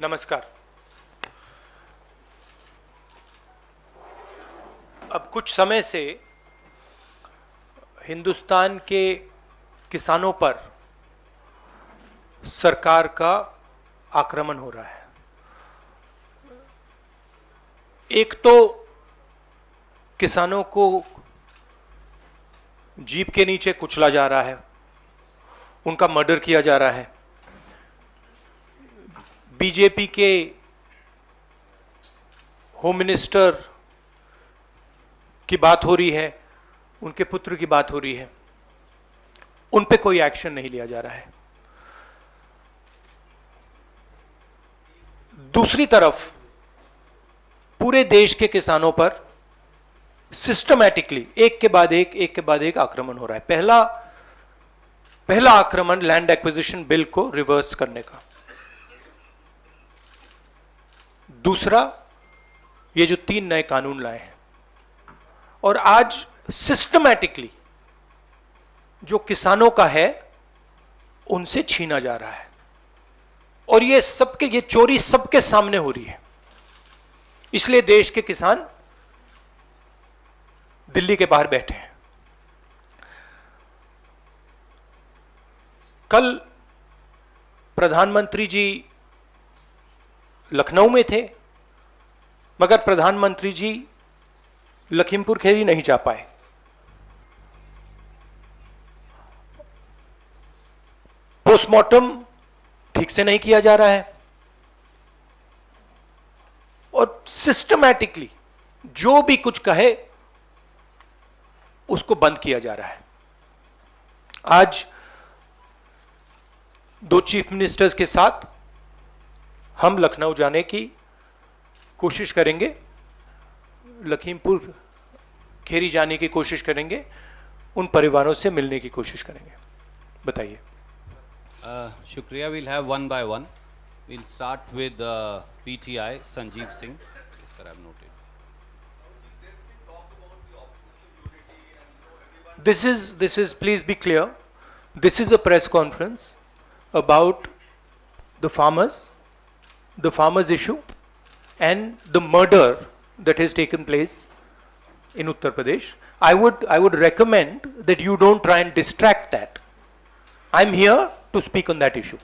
नमस्कार। अब कुछ समय से हिंदुस्तान के किसानों पर सरकार का आक्रमण हो रहा है। एक तो किसानों को जीप के नीचे कुचला जा रहा है, उनका मर्डर किया जा रहा है। बीजेपी के होम मिनिस्टर की बात हो रही है, उनके पुत्र की बात हो रही है, उन पे कोई एक्शन नहीं लिया जा रहा है। दूसरी तरफ पूरे देश के किसानों पर सिस्टमैटिकली एक के बाद एक आक्रमण हो रहा है। पहला आक्रमण लैंड एक्विजिशन बिल को रिवर्स करने का, दूसरा ये जो 3 नए कानून लाए हैं, और आज सिस्टमैटिकली जो किसानों का है उनसे छीना जा रहा है। और ये चोरी सबके सामने हो रही है। इसलिए देश के किसान दिल्ली के बाहर बैठे हैं। कल प्रधानमंत्री जी लखनऊ में थे, मगर प्रधानमंत्री जी लखीमपुर खीरी नहीं जा पाए। पोस्टमार्टम ठीक से नहीं किया जा रहा है और सिस्टमैटिकली जो भी कुछ कहे उसको बंद किया जा रहा है। आज 2 चीफ मिनिस्टर्स के साथ हम लखनऊ जाने की कोशिश करेंगे, लखीमपुर खीरी जाने की कोशिश करेंगे, उन परिवारों से मिलने की कोशिश करेंगे। बताइए। शुक्रिया। We'll have one by one. We'll start with PTI Sanjeev Singh. Yes, sir, I have noted. This is please be clear. This is a press conference about the farmers issue and the murder that has taken place in Uttar Pradesh. I would recommend that you don't try and distract that. I'm here to speak on that issue.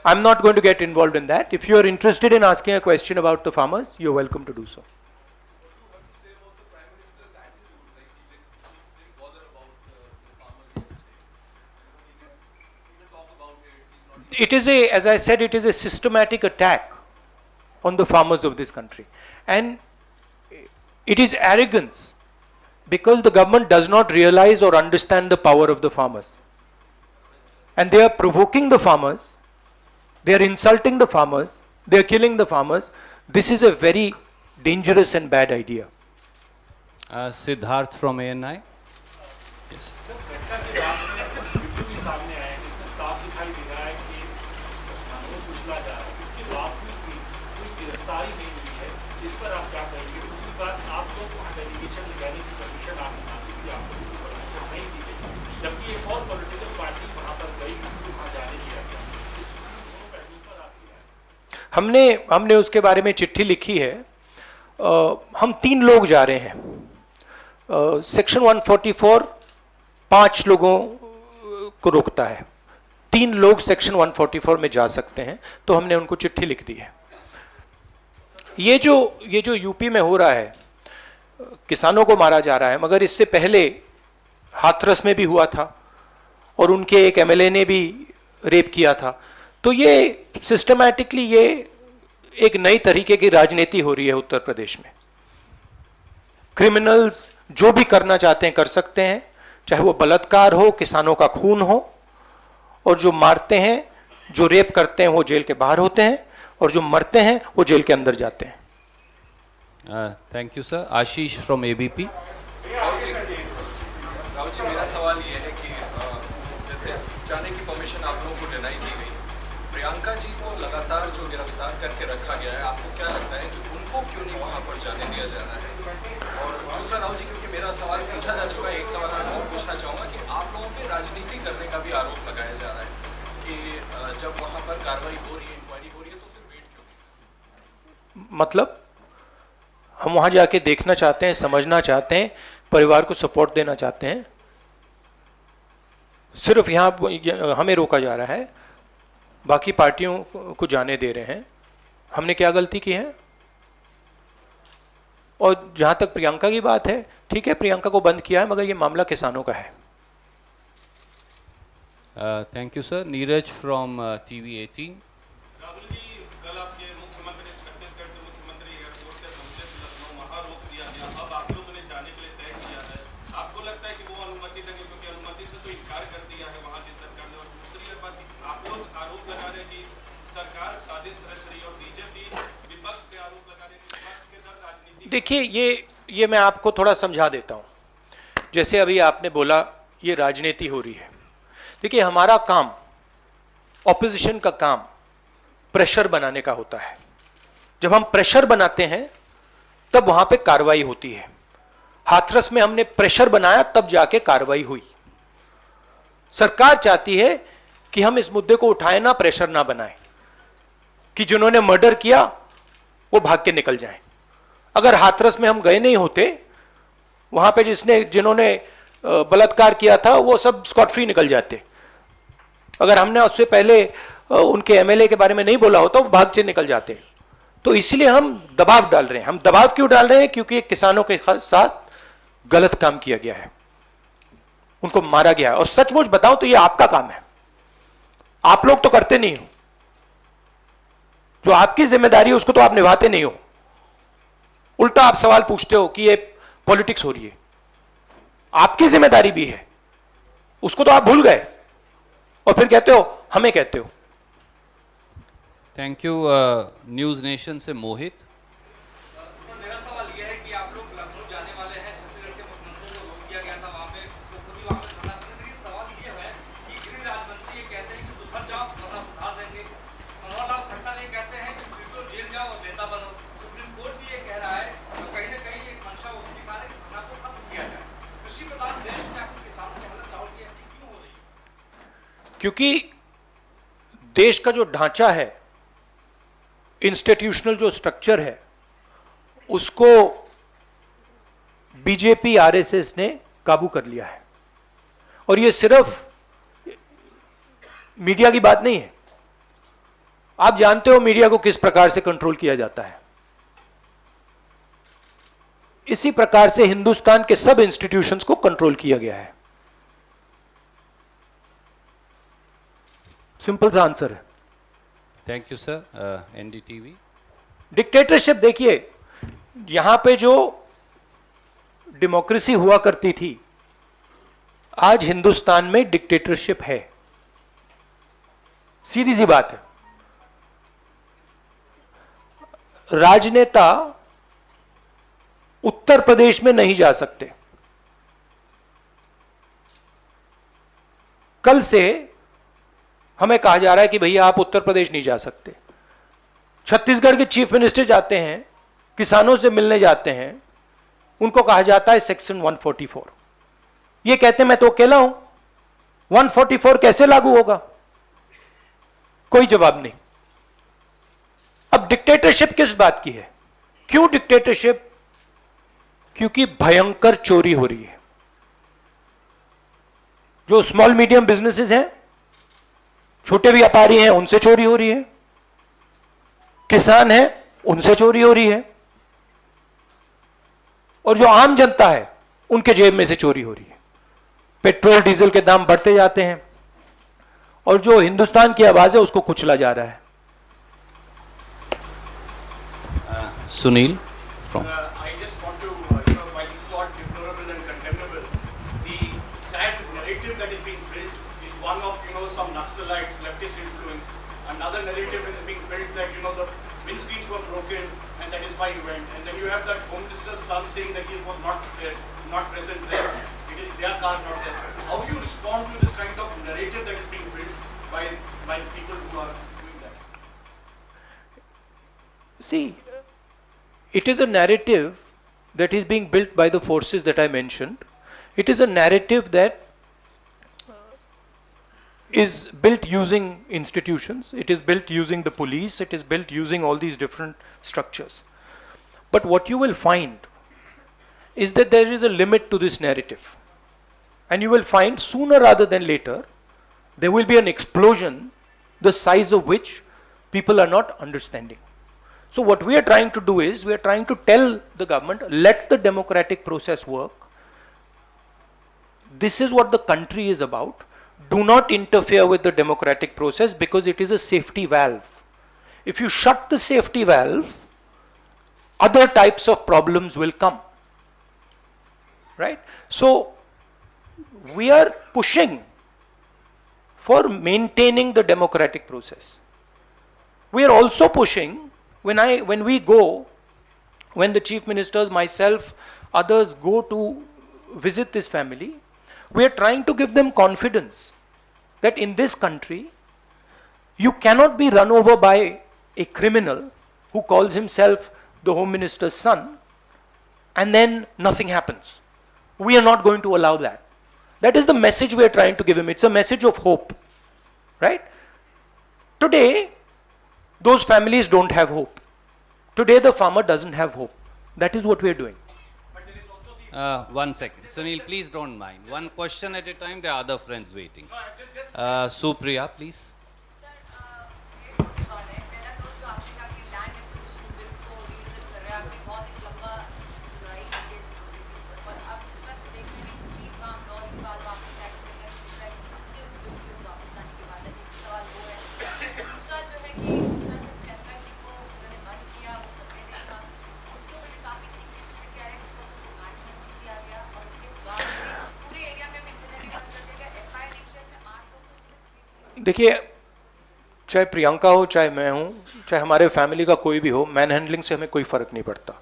I'm not going to get involved in that. If you are interested in asking a question about the farmers, you're welcome to do so. It is as I said, it is a systematic attack on the farmers of this country. And it is arrogance because the government does not realize or understand the power of the farmers. And they are provoking the farmers, they are insulting the farmers, they are killing the farmers. This is a very dangerous and bad idea. Siddharth from ANI. Yes. हमने उसके बारे में चिट्ठी लिखी है। हम 3 लोग जा रहे हैं। सेक्शन 144 5 लोगों को रोकता है, 3 लोग सेक्शन 144 में जा सकते हैं, तो हमने उनको चिट्ठी लिख दी है। ये जो यूपी में हो रहा है, किसानों को मारा जा रहा है, मगर इससे पहले हाथरस में भी हुआ था और उनके एक एमएलए ने भी रेप किया था। तो ये सिस्टमैटिकली ये एक नई तरीके की राजनीति हो रही है उत्तर प्रदेश में। क्रिमिनल्स जो भी करना चाहते हैं कर सकते हैं, चाहे वो बलात्कार हो, किसानों का खून हो, और जो मारते हैं, जो रेप करते हैं वो जेल के बाहर होते हैं, और जो मरते हैं वो जेल के अंदर जाते हैं। Thank you sir. Ashish from ABP. Rahul ji, मेरा सवाल ये है कि जैसे जाने की परमिशन आप लोगों को डिनाई दी गई, प्रियंका जी को लगातार जो गिरफ्तार करके रखा गया है, आपको क्या लगता है कि उनको क्यों नहीं वहाँ पर जाने दिया जा रहा है? और दूसरा राहुल जी, क्योंकि मेरा सवाल पूछा जा चुका है, एक सवाल मैं और पूछना चाहूँगा कि आप लोगों पे राजनीति करने का भी आरोप लगाया जा रहा है कि और जब वहाँ पर कार्रवाई हो रही है, इंक्वायरी हो रही है, तो फिर वेट क्यों नहीं? मतलब हम वहां जाके देखना चाहते हैं, समझना चाहते हैं, परिवार को सपोर्ट देना चाहते हैं। सिर्फ यहां हमें रोका जा रहा है, बाकी पार्टियों को जाने दे रहे हैं। हमने क्या गलती की है? और जहां तक प्रियंका की बात है, ठीक है, प्रियंका को बंद किया है, मगर ये मामला किसानों का है। Thank you sir. Neeraj from TV18। Rahul ji, कल आपके मुख्यमंत्री छत्तीसगढ़ के मुख्यमंत्री एयरपोर्ट से पहुंचे थे लखनऊ, वहां रोक दिया गया। अब आप लोगों ने जाने के लिए तय किया है, आपको लगता है कि वो अनुमति देंगे? क्योंकि अनुमति से तो इनकार कर दिया है वहां की सरकार ने। और दूसरी बात, आप लोग आरोप लगा रहे हैं कि सरकार साजिश रच रही है और बीजेपी विपक्ष पे आरोप लगा रही है कि विपक्ष के दर राजनीति। देखिए, ये मैं आपको थोड़ा समझा देता हूं। जैसे अभी आपने बोला ये राजनीति हो रही है। देखिए, हमारा काम, ऑपोजिशन का काम प्रेशर बनाने का होता है। जब हम प्रेशर बनाते हैं तब वहां पे कार्रवाई होती है। हाथरस में हमने प्रेशर बनाया, तब जाके कार्रवाई हुई। सरकार चाहती है कि हम इस मुद्दे को उठाएं ना, प्रेशर ना बनाएं, कि जिन्होंने मर्डर किया वो भाग के निकल जाएं। अगर हाथरस में हम गए नहीं होते, वहां पे जिन्होंने बलात्कार किया था वो सब स्कॉट फ्री निकल जाते। अगर हमने उससे पहले उनके एमएलए के बारे में नहीं बोला होता, वो भाग से निकल जाते। तो इसलिए हम दबाव डाल रहे हैं। हम दबाव क्यों डाल रहे हैं? क्योंकि किसानों के साथ गलत काम किया गया है, उनको मारा गया है। और सचमुच बताऊं तो ये आपका काम है, आप लोग तो करते नहीं हो। जो आपकी जिम्मेदारी है उसको तो आप निभाते नहीं हो। उल्टा आप सवाल पूछते हो कि ये पॉलिटिक्स हो रही है। आपकी जिम्मेदारी भी है, उसको तो आप भूल गए और फिर कहते हो हमें कहते हो। Thank you. न्यूज़ नेशन से मोहित। मेरा सवाल यह है कि आप लोग लखनऊ जाने वाले हैं, छत्तीसगढ़ के मुख्यमंत्री को रोक दिया गया था वहाँ पे, तो खुद ही वापस आना था। लेकिन सवाल ये है कि गृह राज्य मंत्री ये कहते हैं कि सुधर जाओ, मतलब सुधार देंगे। मनोहर लाल खट्टर ये कहते हैं कि बिल्कुल जेल जाओ और नेता बनो। सुप्रीम कोर्ट भी ये कह रहा है, तो कहीं ना कहीं एक मंशा वो दिखा रहे कि धरना को खत्म किया जाए। कृषि प्रधान देश में आपके किसानों की हालत राहुल की ऐसी क्यों हो रही है? क्योंकि देश का जो ढांचा है, इंस्टीट्यूशनल जो स्ट्रक्चर है, उसको बीजेपी आरएसएस ने काबू कर लिया है। और ये सिर्फ मीडिया की बात नहीं है। आप जानते हो मीडिया को किस प्रकार से कंट्रोल किया जाता है। इसी प्रकार से हिंदुस्तान के सब इंस्टीट्यूशंस को कंट्रोल किया गया है। सिंपल सा आंसर है। Thank you sir. NDTV। Dictatorship, देखिए यहां पे जो डेमोक्रेसी हुआ करती थी, आज हिंदुस्तान में डिक्टेटरशिप है। सीधी सी बात है। राजनेता उत्तर प्रदेश में नहीं जा सकते। कल से हमें कहा जा रहा है कि भैया आप उत्तर प्रदेश नहीं जा सकते। छत्तीसगढ़ के चीफ मिनिस्टर जाते हैं, किसानों से मिलने जाते हैं, उनको कहा जाता है सेक्शन 144। ये कहते हैं मैं तो अकेला हूं, 144 कैसे लागू होगा? कोई जवाब नहीं। अब डिक्टेटरशिप किस बात की है? क्यों डिक्टेटरशिप? क्योंकि भयंकर चोरी हो रही है। जो स्मॉल मीडियम बिजनेसेस हैं, छोटे व्यापारी हैं, उनसे चोरी हो रही है। किसान हैं, उनसे चोरी हो रही है। और जो आम जनता है, उनके जेब में से चोरी हो रही है। पेट्रोल डीजल के दाम बढ़ते जाते हैं और जो हिंदुस्तान की आवाज है उसको कुचला जा रहा है। Sunil from. I just want to, while it's not deplorable and condemnable, the sad narrative that is being built is one of, some Naxalites, leftist influence. Another narrative is being built that, the windscreens were broken and that is why he went. And then you have that Home Minister's son saying that he was not present there. It is their car, not there. How do you respond to this kind of narrative that is being built by people who are doing that? See, it is a narrative that is being built by the forces that I mentioned. It is a narrative that is built using institutions, it is built using the police, it is built using all these different structures. But what you will find is that there is a limit to this narrative. And you will find sooner rather than later, there will be an explosion, the size of which people are not understanding. So what we are trying to do is, we are trying to tell the government, let the democratic process work. This is what the country is about. Do not interfere with the democratic process because it is a safety valve. If you shut the safety valve, other types of problems will come. Right? So, we are pushing for maintaining the democratic process. We are also pushing, when the chief ministers, myself, others go to visit this family, we are trying to give them confidence that in this country, you cannot be run over by a criminal who calls himself the Home Minister's son, and then nothing happens. We are not going to allow that. That is the message we are trying to give him. It's a message of hope. Right? Today, those families don't have hope. Today, the farmer doesn't have hope. That is what we are doing. 1 second. Sunil, please don't mind. One question at a time. There are other friends waiting. Supriya, please. देखिए, चाहे प्रियंका हो, चाहे मैं हूं, चाहे हमारे family का कोई भी हो, मैन हैंडलिंग से हमें कोई फर्क नहीं पड़ता,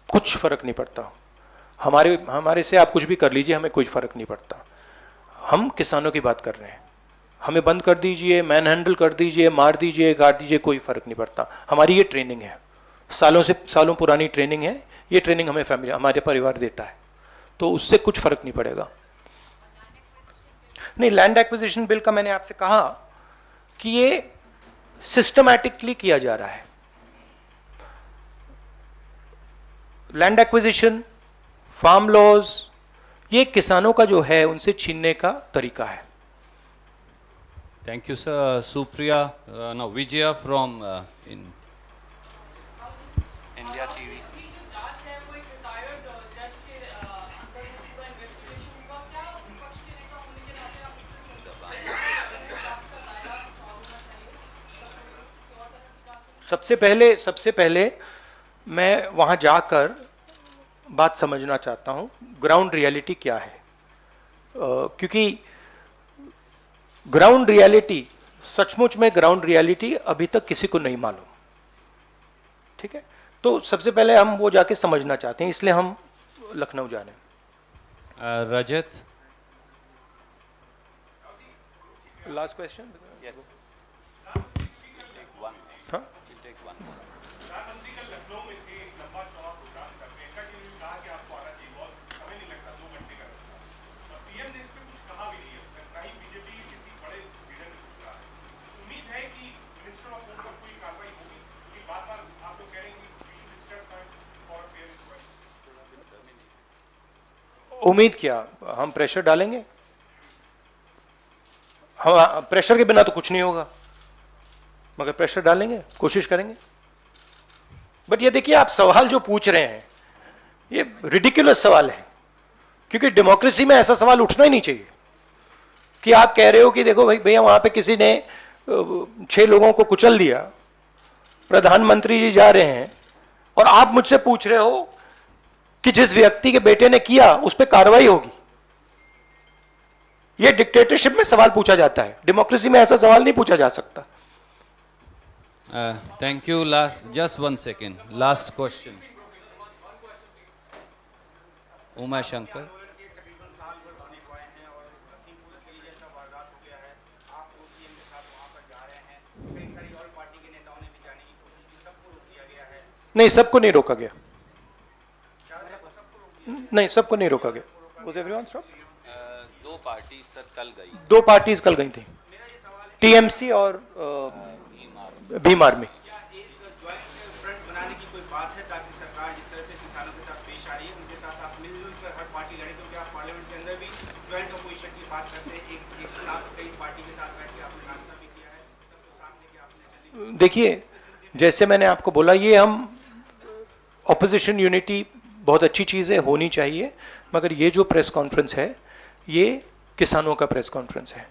कुछ फर्क नहीं पड़ता। हमारे से आप कुछ भी कर लीजिए, हमें कोई फर्क नहीं पड़ता। हम किसानों की बात कर रहे हैं। हमें बंद कर दीजिए, मैन हैंडल कर दीजिए, मार दीजिए, काट दीजिए, कोई फर्क नहीं पड़ता। हमारी ये ट्रेनिंग है, सालों पुरानी ट्रेनिंग है। ये ट्रेनिंग हमें फैमिली, हमारे परिवार देता है, तो उससे कुछ फर्क नहीं पड़ेगा। नहीं, लैंड एक्विजिशन बिल का मैंने आपसे कहा कि ये सिस्टमैटिकली किया जा रहा है। लैंड एक्विजिशन, फार्म लॉज, ये किसानों का जो है उनसे छीनने का तरीका है। Thank you, sir. Supriya, no, Vijaya from India TV. सबसे पहले मैं वहाँ जाकर बात समझना चाहता हूँ, ग्राउंड रियलिटी क्या है। क्योंकि ग्राउंड रियलिटी, सचमुच में ग्राउंड रियलिटी अभी तक किसी को नहीं मालूम। ठीक है, तो सबसे पहले हम वो जाके समझना चाहते हैं, इसलिए हम लखनऊ जा रहे हैं। Rajat. Last question. Yes. हाँ, प्रधानमंत्री कल लखनऊ में थे, लंबा चौड़ा प्रोग्राम कर प्रियंका जी ने कहा कि आपको आना चाहिए, बहुत हमें नहीं लगता 2 घंटे का रास्ता। पीएम ने इस पे कुछ कहा भी नहीं है, ना ही बीजेपी किसी बड़े लीडर ने कुछ कहा है। उम्मीद है कि मिनिस्टर ऑफ होम पर कोई कार्रवाई होगी, क्योंकि बार-बार आप लोग कह रहे हैं कि we should step back for fair request. उम्मीद क्या, हम प्रेशर डालेंगे। हम प्रेशर के बिना तो कुछ नहीं होगा, मगर प्रेशर डालेंगे, कोशिश करेंगे। बट ये देखिए, आप सवाल जो पूछ रहे हैं ये रिडिकुलस सवाल है, क्योंकि डेमोक्रेसी में ऐसा सवाल उठना ही नहीं चाहिए कि आप कह रहे हो कि देखो भाई भैया वहां पे किसी ने 6 लोगों को कुचल दिया, प्रधानमंत्री जी जा रहे हैं और आप मुझसे पूछ रहे हो कि जिस व्यक्ति के बेटे ने किया उस पर कार्रवाई होगी। ये डिक्टेटरशिप में सवाल पूछा जाता है, डेमोक्रेसी में ऐसा सवाल नहीं पूछा जा सकता। Thank you. Just 1 second. Last question. Uma Shankar. नहीं, सबको नहीं रोका गया। नहीं, सबको नहीं रोका गया। Was everyone stopped? 2 party sir कल गई। 2 पार्टीज कल गई थी। टीएमसी और भीम आर्मी। क्या एक ज्वाइंट फ्रंट बनाने की कोई बात है ताकि सरकार जिस तरह से किसानों के साथ पेश आ रही है उनके साथ आप मिलजुल कर हर पार्टी लड़े, क्योंकि आप पार्लियामेंट के अंदर भी ज्वाइंट अपोजिशन की बात करते हैं, एक साथ कई पार्टी के साथ बैठ के आपने नाश्ता भी किया है, सबको साथ लेके आपने चली। देखिए, जैसे मैंने आपको बोला, ये हम ऑपोजिशन यूनिटी बहुत अच्छी चीज़ है, होनी चाहिए, मगर ये जो प्रेस कॉन्फ्रेंस है ये किसानों का प्रेस कॉन्फ्रेंस है।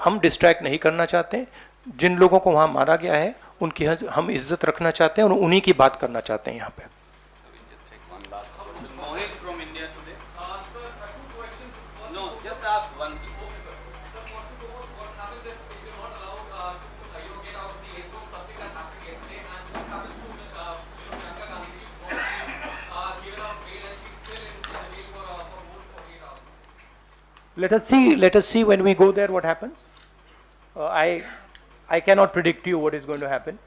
हम डिस्ट्रैक्ट नहीं करना चाहते, जिन लोगों को वहाँ मारा गया है उनकी हम इज्जत रखना चाहते हैं और उन्हीं की बात करना चाहते हैं यहाँ पे। Mohit from India today. Sir, two questions. First, No, just ask one. okay, sir. Sir, first of all, what happens if you're not allowed to get out of the airport, something that happened yesterday, and what happens to Priyanka Gandhi ji, who was given out bail and she's still in the jail for more than 48 hours? Let us see when we go there what happens. I cannot predict you what is going to happen,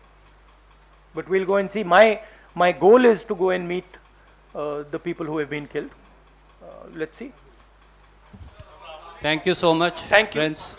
but we'll go and see. My goal is to go and meet the people who have been killed. Let's see. Thank you so much, Thank you. friends.